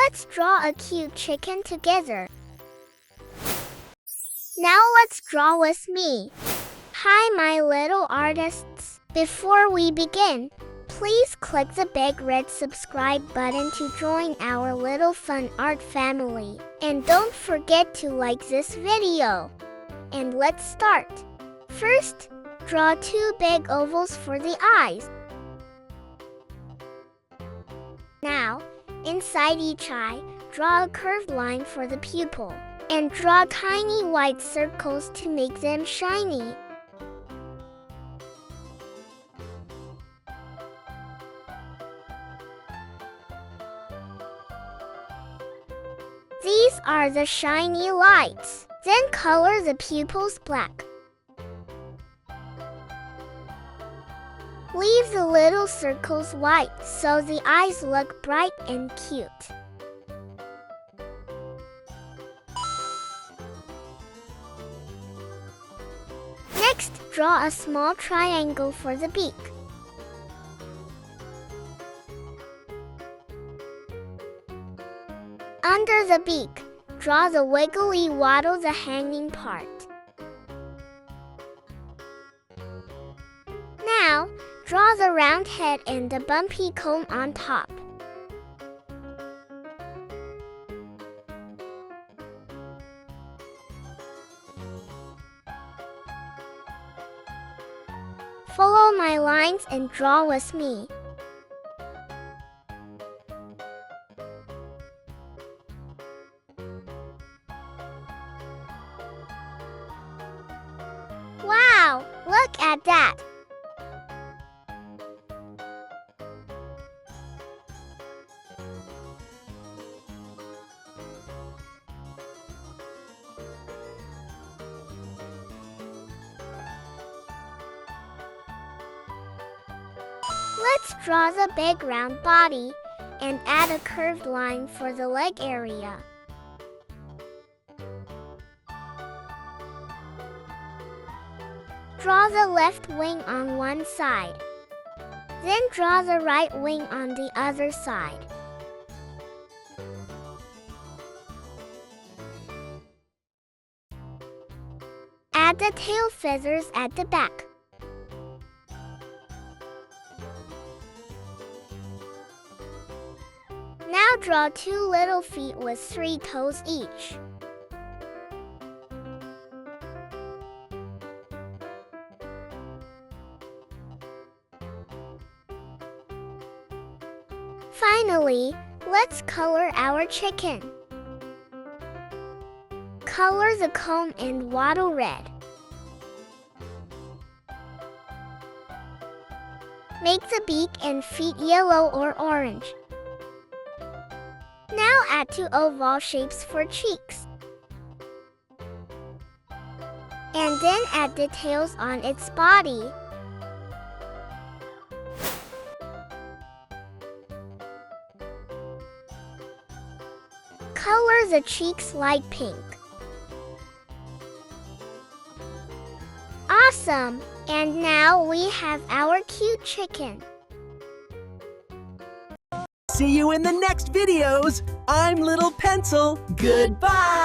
Let's draw a cute chicken together. Now let's draw with me. Hi my little artists. Before we begin, please click the big red subscribe button to join our little fun art family. And don't forget to like this video. And let's start. First, draw 2 big ovals for the eyes. Now, inside each eye, draw a curved line for the pupil. And draw tiny white circles to make them shiny. These are the shiny lights. Then color the pupils black. Leave the little circles white so the eyes look bright and cute. Next, draw a small triangle for the beak. Under the beak, draw the wiggly waddle, the hanging part. Now, draw the round head and the bumpy comb on top. Follow my lines and draw with me. Wow, look at that! Let's draw the big round body and add a curved line for the leg area. Draw the left wing on one side. Then draw the right wing on the other side. Add the tail feathers at the back. Now draw 2 little feet with 3 toes each. Finally, let's color our chicken. Color the comb and waddle red. Make the beak and feet yellow or orange. Now add 2 oval shapes for cheeks. And then add the tails on its body. Color the cheeks light pink. Awesome! And now we have our cute chicken. See you in the next videos. I'm Little Pencil. Goodbye.